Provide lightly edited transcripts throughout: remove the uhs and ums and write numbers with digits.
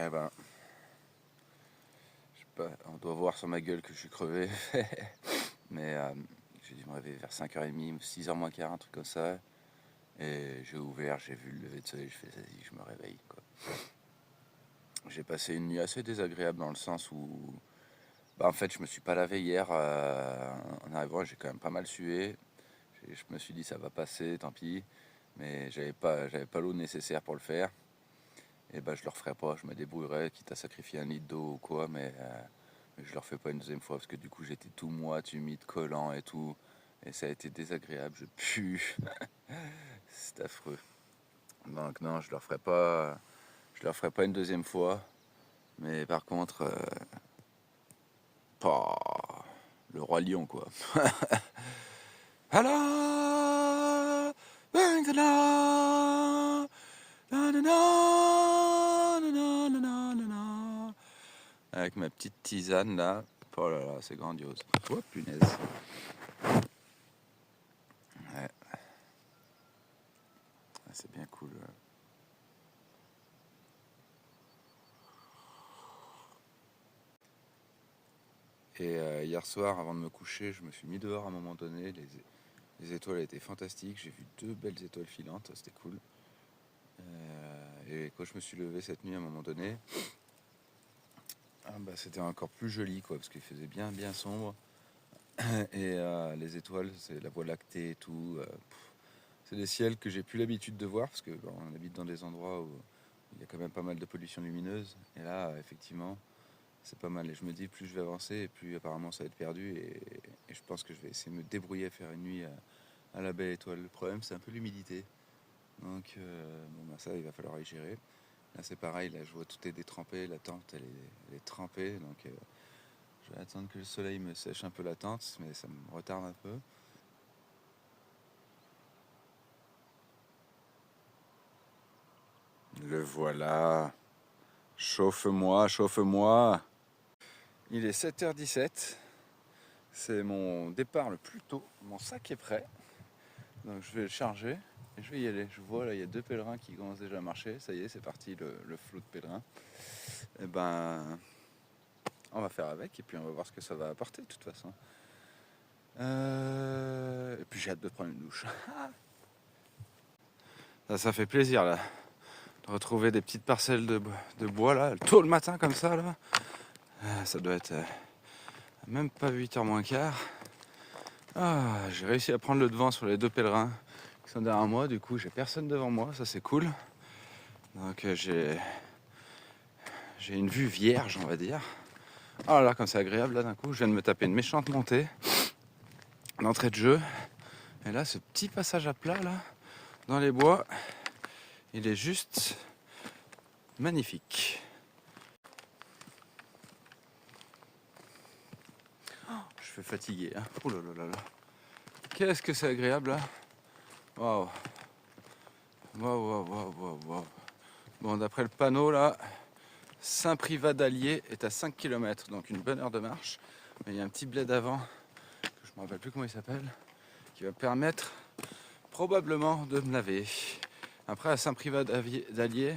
Eh ben, je sais pas, on doit voir sur ma gueule que je suis crevé. Mais j'ai dû me réveiller vers 5h30, 6h moins quart, un truc comme ça. Et j'ai ouvert, j'ai vu le lever de soleil, je fais vas-y, je me réveille, quoi. J'ai passé une nuit assez désagréable dans le sens où, bah, en fait, je me suis pas lavé hier. En arrivant, j'ai quand même pas mal sué. Je me suis dit ça va passer, tant pis. Mais j'avais pas l'eau nécessaire pour le faire. Et bah je le referai pas, je me débrouillerai, quitte à sacrifier un litre d'eau ou quoi, mais je le refais pas une deuxième fois parce que du coup j'étais tout moite, humide, collant et tout. Et ça a été désagréable, je pue. C'est affreux. Donc non, je le referai pas une deuxième fois. Mais par contre, pas le roi lion quoi. Alors, maintenant, avec ma petite tisane là. Oh là là, c'est grandiose. Oh punaise. Ouais, c'est bien cool. Et hier soir, avant de me coucher, je me suis mis dehors à un moment donné. Les étoiles étaient fantastiques. J'ai vu 2 belles étoiles filantes, c'était cool. Et quand je me suis levé cette nuit à un moment donné, bah, c'était encore plus joli quoi, parce qu'il faisait bien bien sombre. Et les étoiles, c'est la Voie lactée et tout. C'est des ciels que j'ai plus l'habitude de voir parce que bon, on habite dans des endroits où il y a quand même pas mal de pollution lumineuse. Et là, effectivement, c'est pas mal. Et je me dis, plus je vais avancer, et plus apparemment ça va être perdu. Et je pense que je vais essayer de me débrouiller à faire une nuit à la belle étoile. Le problème, c'est un peu l'humidité. Donc, bon, bah, ça, il va falloir y gérer. Là, c'est pareil. Là, je vois tout est détrempé. La tente, elle est trempée. Donc, je vais attendre que le soleil me sèche un peu la tente, mais ça me retarde un peu. Le voilà. Chauffe-moi, chauffe-moi. Il est 7h17. C'est mon départ le plus tôt. Mon sac est prêt. Donc je vais le charger et je vais y aller. Je vois là, il y a 2 pèlerins qui commencent déjà à marcher. Ça y est, c'est parti le flot de pèlerins. Et ben, on va faire avec et puis on va voir ce que ça va apporter de toute façon. Et puis j'ai hâte de prendre une douche. Ça fait plaisir là. De retrouver des petites parcelles de bois là, tôt le matin comme ça là. Ça doit être même pas 8h moins quart. J'ai réussi à prendre le devant sur les 2 pèlerins qui sont derrière moi. Du coup, j'ai personne devant moi, ça c'est cool. Donc j'ai une vue vierge, on va dire. Oh là, comme c'est agréable là d'un coup. Je viens de me taper une méchante montée d'entrée de jeu. Et là, ce petit passage à plat là, dans les bois, il est juste magnifique. Je suis fatigué. Hein. Oh là là là là. Qu'est-ce que c'est agréable là. Waouh. Waouh, waouh, waouh, waouh, waouh. Bon, d'après le panneau là, Saint-Privat d'Allier est à 5 km, donc une bonne heure de marche. Mais il y a un petit bled avant, que je ne me rappelle plus comment il s'appelle, qui va permettre probablement de me laver. Après, à Saint-Privat d'Allier,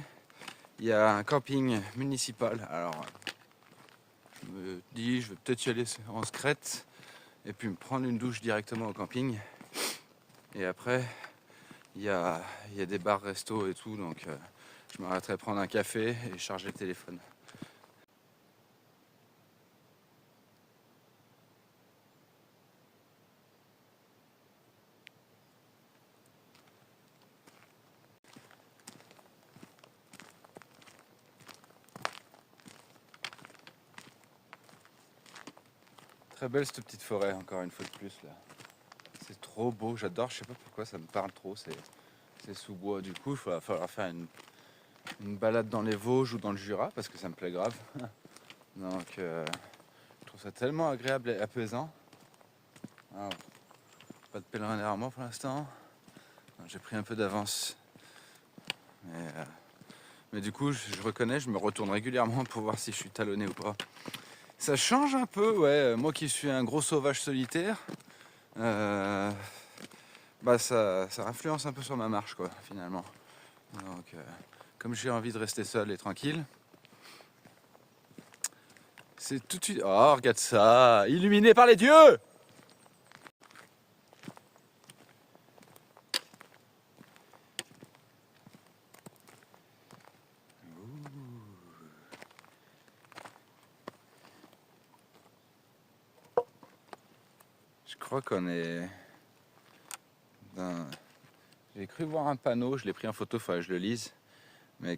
il y a un camping municipal. Alors, je me dis, je vais peut-être y aller en secrète et puis me prendre une douche directement au camping. Et après, il y a des bars, restos et tout, donc je m'arrêterai prendre un café et charger le téléphone. Très belle cette petite forêt, encore une fois de plus là. C'est trop beau, j'adore, je sais pas pourquoi ça me parle trop, c'est sous bois. Du coup, il va falloir faire une balade dans les Vosges ou dans le Jura parce que ça me plaît grave. Donc je trouve ça tellement agréable et apaisant. Alors, pas de pèlerin derrière moi pour l'instant. J'ai pris un peu d'avance. Mais du coup, je reconnais, je me retourne régulièrement pour voir si je suis talonné ou pas. Ça change un peu, ouais. Moi qui suis un gros sauvage solitaire, bah ça influence un peu sur ma marche, quoi, finalement. Donc, comme j'ai envie de rester seul et tranquille, C'est tout de suite... Oh, regarde ça, illuminé par les dieux. Je crois qu'on est... J'ai cru voir un panneau, je l'ai pris en photo, il faudrait que je le lise. Mais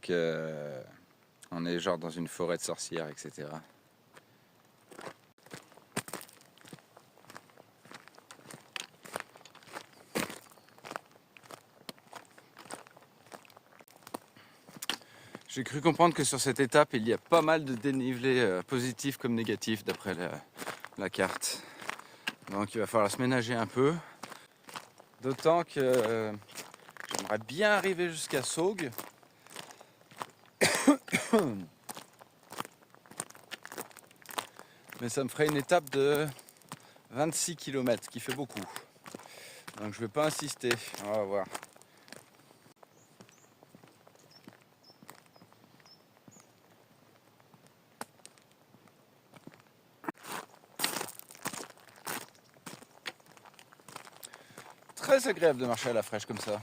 on est genre dans une forêt de sorcières, etc. J'ai cru comprendre que sur cette étape, il y a pas mal de dénivelé positif comme négatif d'après la carte. Donc il va falloir se ménager un peu. D'autant que j'aimerais bien arriver jusqu'à Saugues. Mais ça me ferait une étape de 26 km, ce qui fait beaucoup. Donc je vais pas insister, on va voir. Très agréable de marcher à la fraîche comme ça.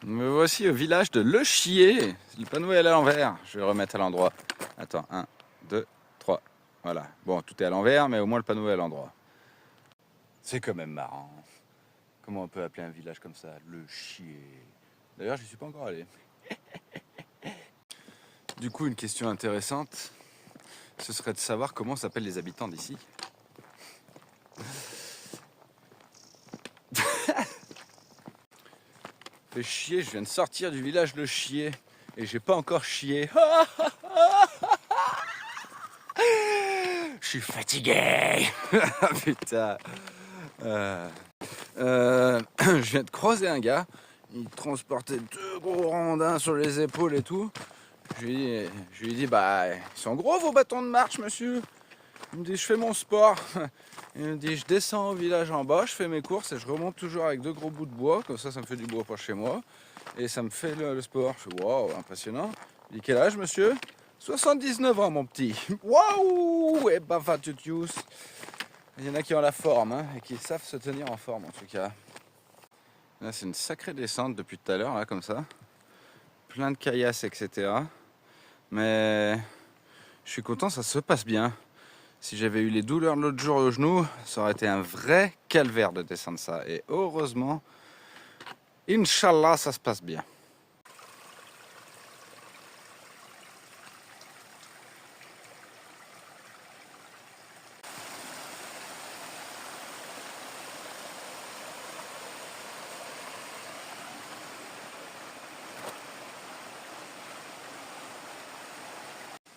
Me voici au village de Le Chier. Le panneau est à l'envers. Je vais le remettre à l'endroit. Attends, 1, 2, 3. Voilà. Bon, tout est à l'envers, mais au moins le panneau est à l'endroit. C'est quand même marrant. Comment on peut appeler un village comme ça? Le Chier. D'ailleurs, j'y suis pas encore allé. Du coup, une question intéressante, ce serait de savoir comment s'appellent les habitants d'ici. Le Chier, je viens de sortir du village Le Chier et j'ai pas encore chié. Je suis fatigué. Putain. Je viens de croiser un gars. Il transportait 2 gros rondins sur les épaules et tout. Je lui ai dit, bah, ils sont gros vos bâtons de marche, monsieur. Il me dit, je fais mon sport. Il me dit, je descends au village en bas, je fais mes courses et je remonte toujours avec 2 gros bouts de bois. Comme ça me fait du bois pour chez moi. Et ça me fait le sport. Je fais, waouh, impressionnant. Il dit, quel âge, monsieur? 79 ans, mon petit. Waouh! Et bah, va tu use. Il y en a qui ont la forme, hein, et qui savent se tenir en forme, en tout cas. Là, c'est une sacrée descente depuis tout à l'heure, là, comme ça. Plein de caillasses, etc. Mais je suis content, ça se passe bien. Si j'avais eu les douleurs de l'autre jour au genou, ça aurait été un vrai calvaire de descendre ça. Et heureusement, Inch'Allah, ça se passe bien.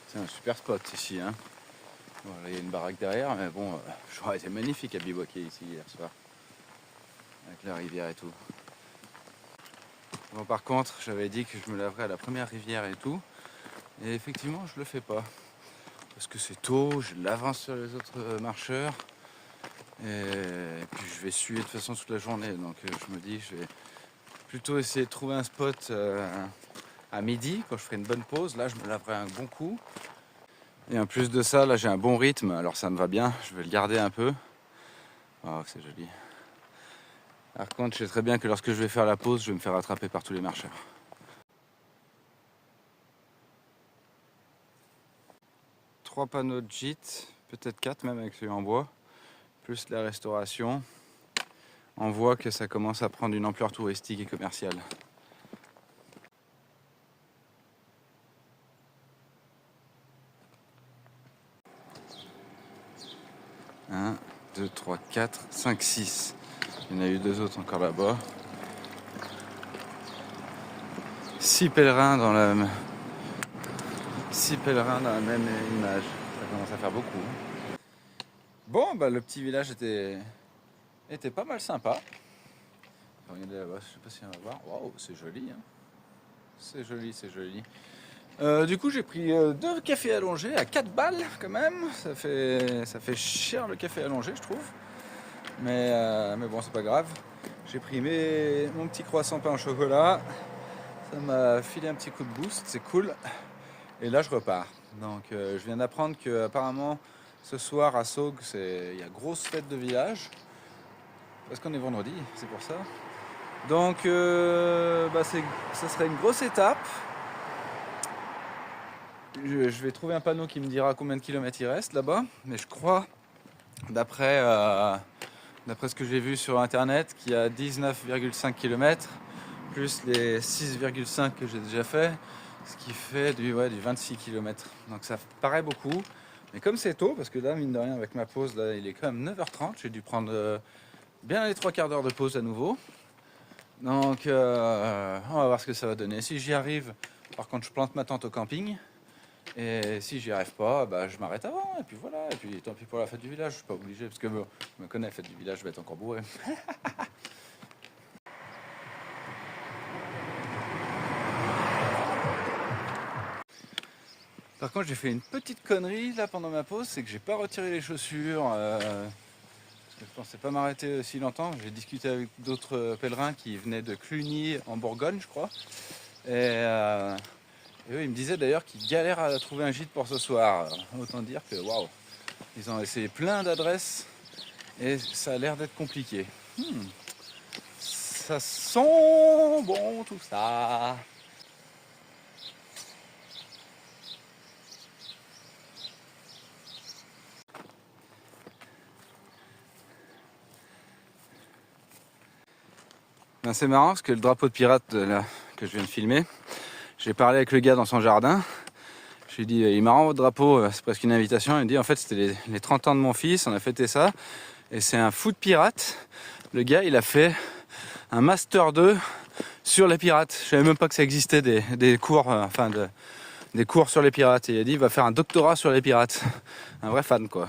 C'est un super spot ici, hein. Bon, là, il y a une baraque derrière, mais bon, j'aurais été magnifique à bivouaquer ici hier soir. Avec la rivière et tout. Bon, par contre, j'avais dit que je me laverais à la première rivière et tout. Et effectivement, je le fais pas. Parce que c'est tôt, j'ai de l'avance sur les autres marcheurs. Et puis je vais suer de toute façon toute la journée. Donc je me dis, je vais plutôt essayer de trouver un spot à midi, quand je ferai une bonne pause. Là, je me laverai un bon coup. Et en plus de ça, là, j'ai un bon rythme. Alors ça me va bien. Je vais le garder un peu. Oh, c'est joli. Par contre, je sais très bien que lorsque je vais faire la pause, je vais me faire rattraper par tous les marcheurs. Trois panneaux de gîte, peut-être 4 même avec celui en bois, plus la restauration. On voit que ça commence à prendre une ampleur touristique et commerciale. Un, 2, 3, 4, 5, 6. Il y en a eu 2 autres encore là-bas. 6 pèlerins dans la même image. Ça commence à faire beaucoup. Bon, bah, le petit village était pas mal sympa. Regardez là-bas, je sais pas si on va voir. Waouh, c'est joli, hein. C'est joli, c'est joli. Du coup, j'ai pris 2 cafés allongés à 4 balles quand même. Ça fait cher le café allongé, je trouve. Mais bon, c'est pas grave. J'ai pris mon petit croissant pain au chocolat. Ça m'a filé un petit coup de boost, c'est cool. Et là, je repars. Donc, je viens d'apprendre qu'apparemment, ce soir à Saugues, il y a grosse fête de village. Parce qu'on est vendredi, c'est pour ça. Donc, ça serait une grosse étape. Je vais trouver un panneau qui me dira combien de kilomètres il reste là-bas. Mais je crois, d'après ce que j'ai vu sur internet, qu'il y a 19,5 km plus les 6,5 que j'ai déjà fait, ce qui fait du 26 km. Donc ça paraît beaucoup, mais comme c'est tôt, parce que là, mine de rien, avec ma pause, là, il est quand même 9h30, j'ai dû prendre bien les 3/4 d'heure de pause à nouveau. Donc on va voir ce que ça va donner. Si j'y arrive, par contre, je plante ma tente au camping. Et si j'y arrive pas, je m'arrête avant, et puis voilà, et puis tant pis pour la fête du village, je suis pas obligé, parce que bon, je me connais, la fête du village, je vais être encore bourré. Par contre, j'ai fait une petite connerie là pendant ma pause, c'est que j'ai pas retiré les chaussures, parce que je pensais pas m'arrêter aussi longtemps. J'ai discuté avec d'autres pèlerins qui venaient de Cluny en Bourgogne, je crois, et eux, ils me disaient d'ailleurs qu'ils galèrent à trouver un gîte pour ce soir. Autant dire que waouh, ils ont essayé plein d'adresses et ça a l'air d'être compliqué. Ça sent bon tout ça. C'est marrant parce que le drapeau de pirate là, que je viens de filmer, j'ai parlé avec le gars dans son jardin. Je lui ai dit, il est marrant votre drapeau, c'est presque une invitation. Il me dit, en fait, c'était les 30 ans de mon fils, on a fêté ça. Et c'est un fou de pirate. Le gars, il a fait un Master 2 sur les pirates. Je savais même pas que ça existait des cours, des cours sur les pirates. Et il a dit, il va faire un doctorat sur les pirates. Un vrai fan, quoi.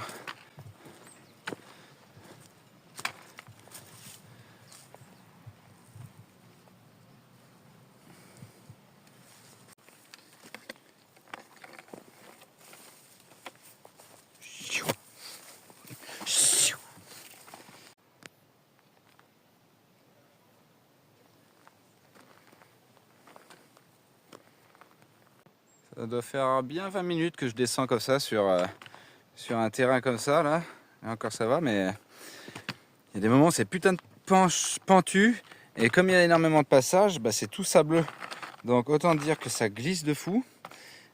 Ça doit faire bien 20 minutes que je descends comme ça sur un terrain comme ça là. Et encore ça va, mais il y a des moments où c'est putain de pentu. Et comme il y a énormément de passages, c'est tout sableux. Donc autant dire que ça glisse de fou.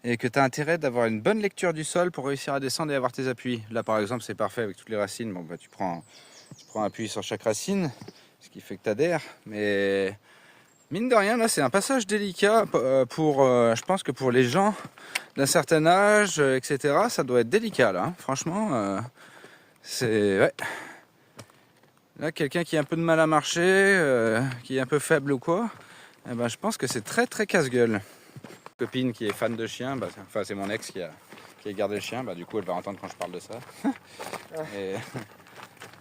Et que tu as intérêt d'avoir une bonne lecture du sol pour réussir à descendre et avoir tes appuis. Là par exemple c'est parfait avec toutes les racines. Bon, tu prends appui sur chaque racine, ce qui fait que tu adhères. Mais mine de rien, là c'est un passage délicat je pense que pour les gens d'un certain âge, etc. Ça doit être délicat là. Franchement, c'est... Ouais. Là quelqu'un qui a un peu de mal à marcher, qui est un peu faible ou quoi, je pense que c'est très très casse-gueule. Copine qui est fan de chiens, c'est mon ex qui a gardé le chien, du coup elle va entendre quand je parle de ça. et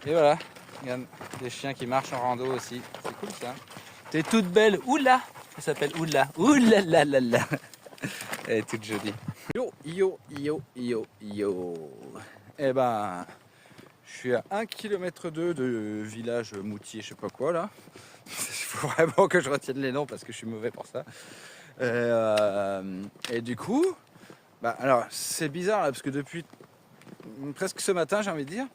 voilà, regarde, des chiens qui marchent en rando aussi, c'est cool ça. T'es toute belle, oula, elle s'appelle Oula, oulalalala. Elle est toute jolie. Yo, yo, yo, yo, yo. Je suis à 1,2 km de village Moutier, je sais pas quoi là. Il faut vraiment que je retienne les noms parce que je suis mauvais pour ça. Et du coup, alors c'est bizarre là, parce que depuis presque ce matin, j'ai envie de dire,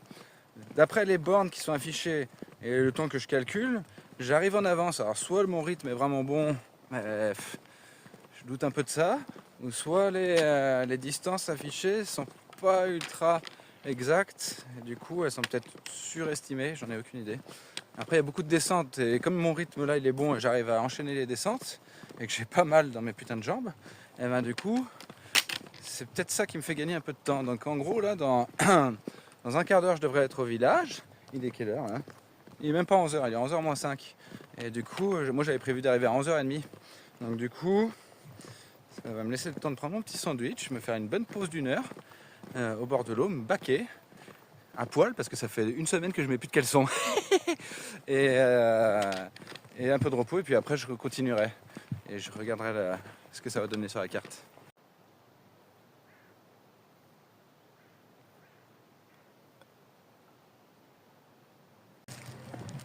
d'après les bornes qui sont affichées et le temps que je calcule, j'arrive en avance. Alors soit mon rythme est vraiment bon, je doute un peu de ça, ou soit les distances affichées sont pas ultra exactes, et du coup elles sont peut-être surestimées, j'en ai aucune idée. Après il y a beaucoup de descentes, et comme mon rythme là il est bon et j'arrive à enchaîner les descentes, et que j'ai pas mal dans mes putains de jambes, et du coup c'est peut-être ça qui me fait gagner un peu de temps. Donc en gros là dans un quart d'heure je devrais être au village. Il est quelle heure hein? Il est même pas 11h, il est 11h moins 5. Et du coup moi j'avais prévu d'arriver à 11h30. Donc du coup ça va me laisser le temps de prendre mon petit sandwich, me faire une bonne pause d'1 heure au bord de l'eau, me baquer à poil parce que ça fait une semaine que je mets plus de caleçon. et un peu de repos, et puis après je continuerai et je regarderai ce que ça va donner sur la carte.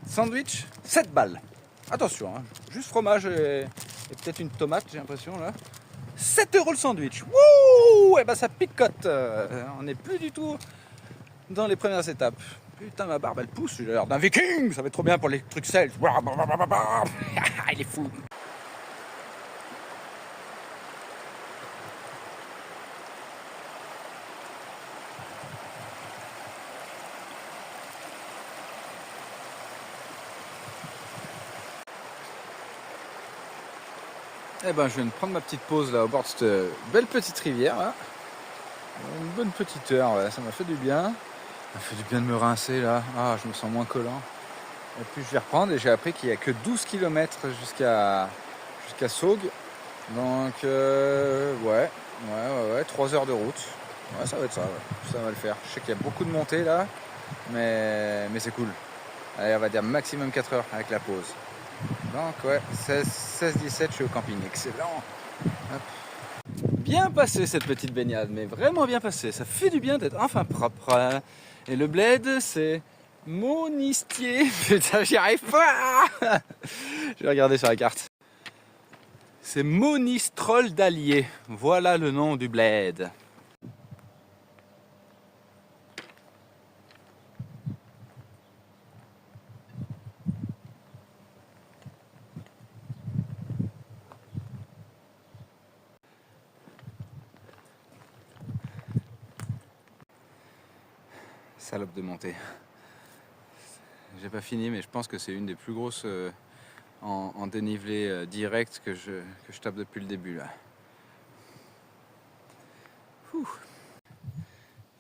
Sandwich, 7 balles. Attention, hein, juste fromage et et peut-être une tomate, j'ai l'impression là. 7 € le sandwich. Wouh! Et ben ça picote. On n'est plus du tout dans les premières étapes. Putain, ma barbe elle pousse, j'ai l'air d'un viking. Ça va être trop bien pour les trucs selfs. Il est fou. Eh ben, je viens de prendre ma petite pause là au bord de cette belle petite rivière là. Une bonne petite heure, ouais, ça m'a fait du bien. Ça m'a fait du bien de me rincer là. Ah, je me sens moins collant. Et puis je vais reprendre et j'ai appris qu'il n'y a que 12 km jusqu'à Saugues. Donc ouais, 3 heures de route. Ouais, ça va être ça, ouais. Ça va le faire. Je sais qu'il y a beaucoup de montées là, mais c'est cool. Allez, on va dire maximum 4 heures avec la pause. Donc ouais, 16-17, je suis au camping, excellent. Hop. Bien passé cette petite baignade, mais vraiment bien passé. Ça fait du bien d'être enfin propre. Et le bled, c'est Monistier. Putain, j'y arrive pas. Je vais regarder sur la carte. C'est Monistrol d'Allier. Voilà le nom du bled. Salope de montée. J'ai pas fini, mais je pense que c'est une des plus grosses en dénivelé direct que je tape depuis le début là. Ouh.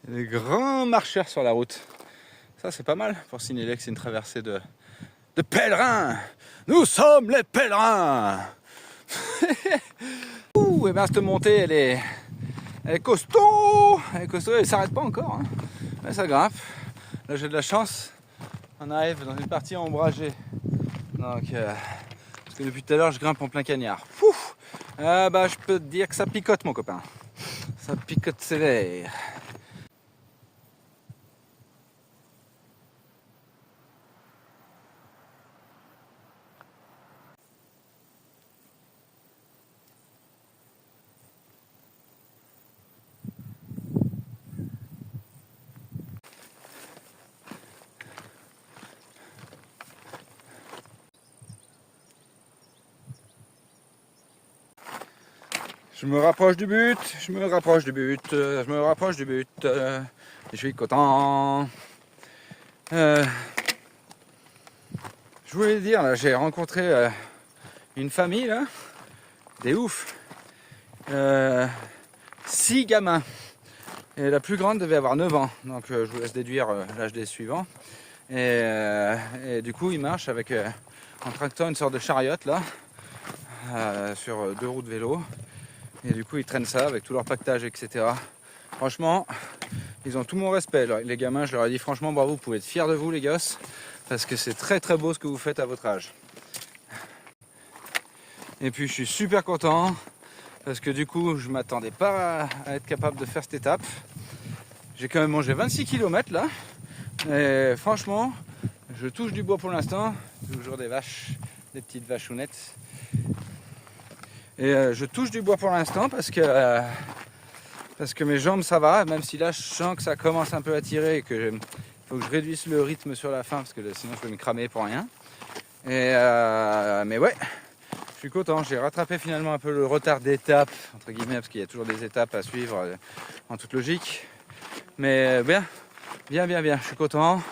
Il y a des grands marcheurs sur la route. Ça c'est pas mal pour signaler que c'est une traversée de pèlerins. Nous sommes les pèlerins. Ouh, et bien cette montée elle est costaud. Elle est costaud, elle s'arrête pas encore. Hein. Mais ça grimpe. Là j'ai de la chance. On arrive dans une partie ombragée. Donc, parce que depuis tout à l'heure je grimpe en plein cagnard. Bah je peux te dire que ça picote mon copain. Ça picote sévère. Je me rapproche du but, je me rapproche du but, je me rapproche du but, et je suis content. Je voulais dire, là, j'ai rencontré une famille, là, des oufs, 6 gamins, et la plus grande devait avoir 9 ans, donc je vous laisse déduire l'âge des suivants, et du coup ils marchent avec, en tractant une sorte de chariote, là, sur 2 roues de vélo. Et du coup, ils traînent ça avec tout leur pactage, etc. Franchement, ils ont tout mon respect. Les gamins, je leur ai dit franchement, bravo, vous pouvez être fiers de vous, les gosses, parce que c'est très très beau ce que vous faites à votre âge. Et puis, je suis super content, parce que du coup, je ne m'attendais pas à être capable de faire cette étape. J'ai quand même mangé 26 km là. Et franchement, je touche du bois pour l'instant. Toujours des vaches, des petites vachounettes. Et je touche du bois pour l'instant parce que mes jambes ça va, même si là je sens que ça commence un peu à tirer et que faut que je réduise le rythme sur la fin parce que sinon je vais me cramer pour rien. Mais ouais, je suis content, j'ai rattrapé finalement un peu le retard d'étape, entre guillemets, parce qu'il y a toujours des étapes à suivre en toute logique. Mais bien, je suis content.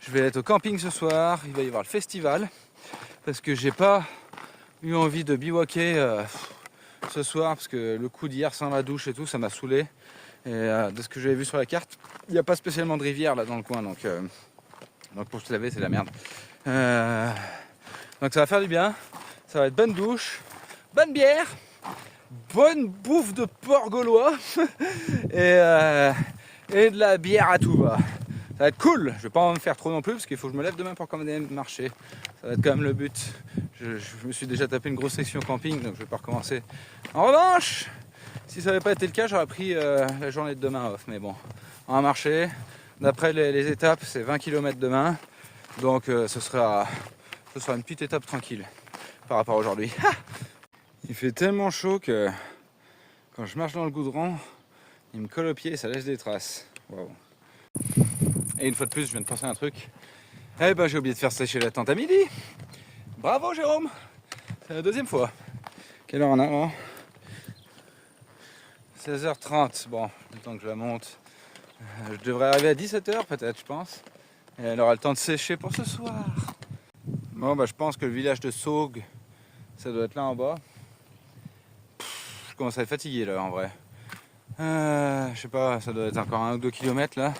Je vais être au camping ce soir, il va y avoir le festival parce que j'ai pas eu envie de bivouaquer ce soir parce que le coup d'hier sans la douche et tout ça m'a saoulé et de ce que j'avais vu sur la carte il n'y a pas spécialement de rivière là dans le coin donc pour se laver c'est la merde donc ça va faire du bien, ça va être bonne douche, bonne bière, bonne bouffe de porc gaulois et de la bière à tout va. Ça va être cool, je vais pas en faire trop non plus parce qu'il faut que je me lève demain pour commander marcher. Ça va être quand même le but. Je me suis déjà tapé une grosse section camping donc je vais pas recommencer. En revanche, si ça n'avait pas été le cas, j'aurais pris la journée de demain off. Mais bon, on va marcher. D'après les étapes, c'est 20 km demain. Donc ce sera une petite étape tranquille par rapport à aujourd'hui. Il fait tellement chaud que quand je marche dans le goudron, il me colle aux pieds et ça laisse des traces. Wow. Et une fois de plus, je viens de penser à un truc. Eh ben, j'ai oublié de faire sécher la tente à midi. Bravo Jérôme. C'est la deuxième fois. Quelle heure on a là 16h30. Bon, le temps que je la monte. Je devrais arriver à 17h peut-être, je pense. Et elle aura le temps de sécher pour ce soir. Bon, bah, je pense que le village de Saugues, ça doit être là en bas. Je commence à être fatigué là en vrai. Je sais pas, ça doit être encore 1 ou 2 kilomètres là.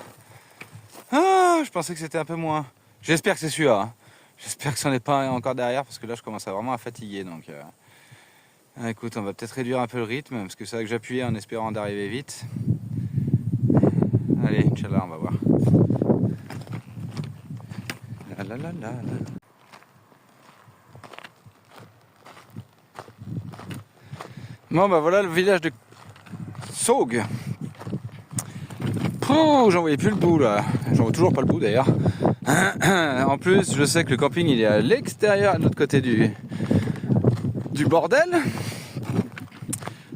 Je pensais que c'était un peu moins. J'espère que c'est sûr. Hein. J'espère que ça n'est pas encore derrière parce que là je commence vraiment à fatiguer. Donc écoute, on va peut-être réduire un peu le rythme parce que c'est vrai que j'appuyais en espérant d'arriver vite. Allez, Inch'Allah, on va voir. La la la la la. Bon bah voilà le village de Saugues. J'en voyais plus le bout là. J'en vois toujours pas le bout d'ailleurs. En plus, je sais que le camping il est à l'extérieur, de l'autre côté du bordel.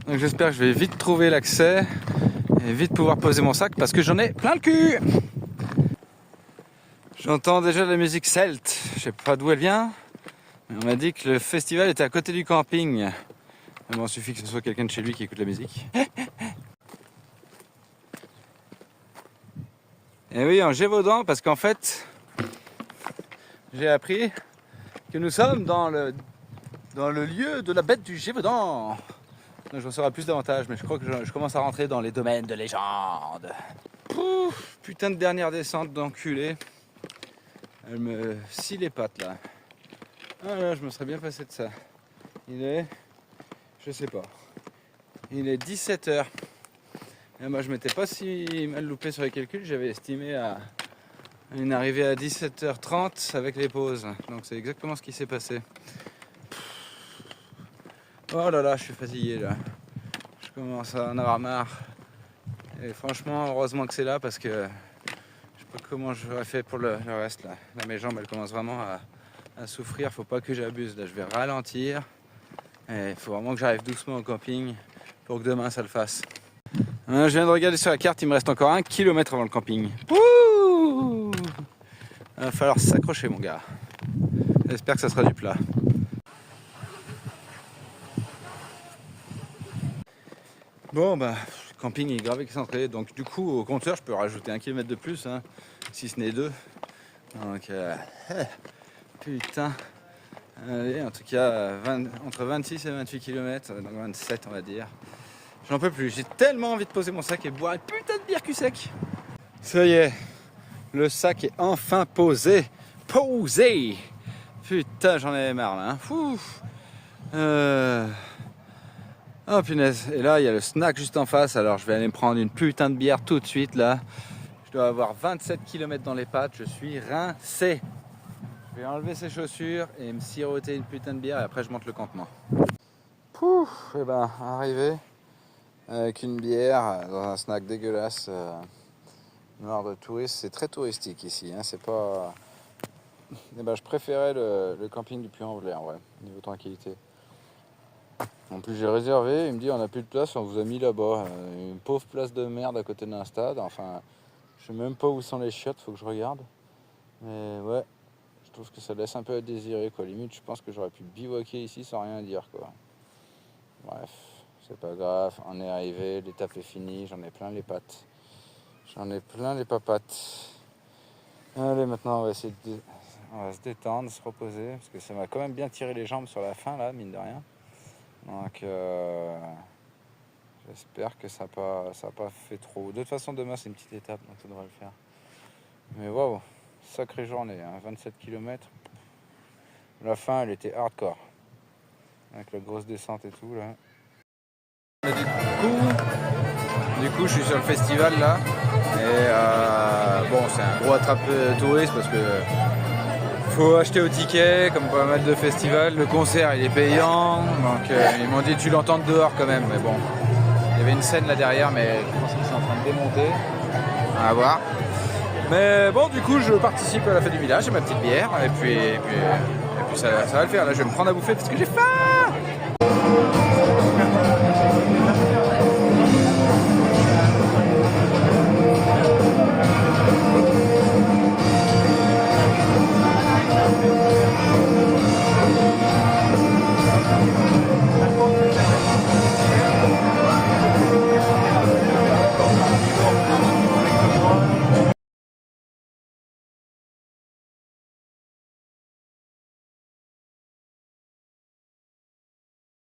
Donc j'espère que je vais vite trouver l'accès et vite pouvoir poser mon sac parce que j'en ai plein le cul. J'entends déjà la musique celte. Je sais pas d'où elle vient, mais on m'a dit que le festival était à côté du camping. Mais bon, il suffit que ce soit quelqu'un de chez lui qui écoute la musique. Et oui, en Gévaudan, parce qu'en fait, j'ai appris que nous sommes dans le lieu de la bête du Gévaudan. Donc, j'en saurai plus davantage, mais je crois que je commence à rentrer dans les domaines de légende. Pouf, putain de dernière descente d'enculé. Elle me scie les pattes là. Ah là, je me serais bien passé de ça. Il est... Je sais pas. Il est 17h. Et moi je m'étais pas si mal loupé sur les calculs, j'avais estimé à une arrivée à 17h30 avec les pauses. Donc c'est exactement ce qui s'est passé. Oh là là, je suis fatigué là. Je commence à en avoir marre. Et franchement, heureusement que c'est là parce que je sais pas comment j'aurais fait pour le reste là. Là mes jambes elles commencent vraiment à souffrir, faut pas que j'abuse. Là je vais ralentir. Et il faut vraiment que j'arrive doucement au camping pour que demain ça le fasse. Je viens de regarder sur la carte, il me reste encore 1 kilomètre avant le camping. Ouh, il va falloir s'accrocher mon gars. J'espère que ça sera du plat. Bon bah, le camping est grave excentré, donc du coup au compteur je peux rajouter 1 kilomètre de plus, hein, si ce n'est 2. Donc putain. Allez, en tout cas entre 26 et 28 km, donc 27 on va dire. J'en peux plus, j'ai tellement envie de poser mon sac et de boire une putain de bière cul sec. Ça y est, le sac est enfin posé. Posé. Putain, j'en avais marre là. Hein. Oh punaise, et là il y a le snack juste en face, alors je vais aller me prendre une putain de bière tout de suite là. Je dois avoir 27 km dans les pattes, je suis rincé. Je vais enlever ces chaussures et me siroter une putain de bière et après je monte le campement. Pouf, et ben arrivé avec une bière dans un snack dégueulasse noir de touriste. C'est très touristique ici, hein, c'est pas... Et ben je préférais le camping du Puy-en-Velay en vrai, niveau tranquillité. En plus j'ai réservé, il me dit on n'a plus de place, on vous a mis là-bas. Une pauvre place de merde à côté d'un stade, enfin je sais même pas où sont les chiottes, faut que je regarde. Mais ouais. Je trouve que ça laisse un peu à désirer quoi. Limite je pense que j'aurais pu bivouaquer ici sans rien dire quoi. Bref, c'est pas grave, on est arrivé, l'étape est finie, j'en ai plein les pattes. J'en ai plein les papates. Allez maintenant on va essayer on va se détendre, se reposer, parce que ça m'a quand même bien tiré les jambes sur la fin là, mine de rien. Donc j'espère que ça n'a pas fait trop. De toute façon demain c'est une petite étape, donc ça devrait le faire. Mais waouh, sacrée journée, hein, 27 km. La fin elle était hardcore. Avec la grosse descente et tout là. Du coup je suis sur le festival là. Et bon c'est un gros attrape touriste parce que faut acheter au ticket comme pas mal de festivals. Le concert il est payant. Donc ils m'ont dit tu l'entends dehors quand même. Mais bon. Il y avait une scène là derrière mais je pense qu'ils sont en train de démonter. On va voir. Mais bon du coup je participe à la fête du village, j'ai ma petite bière et puis ça va le faire. Là je vais me prendre à bouffer parce que j'ai faim.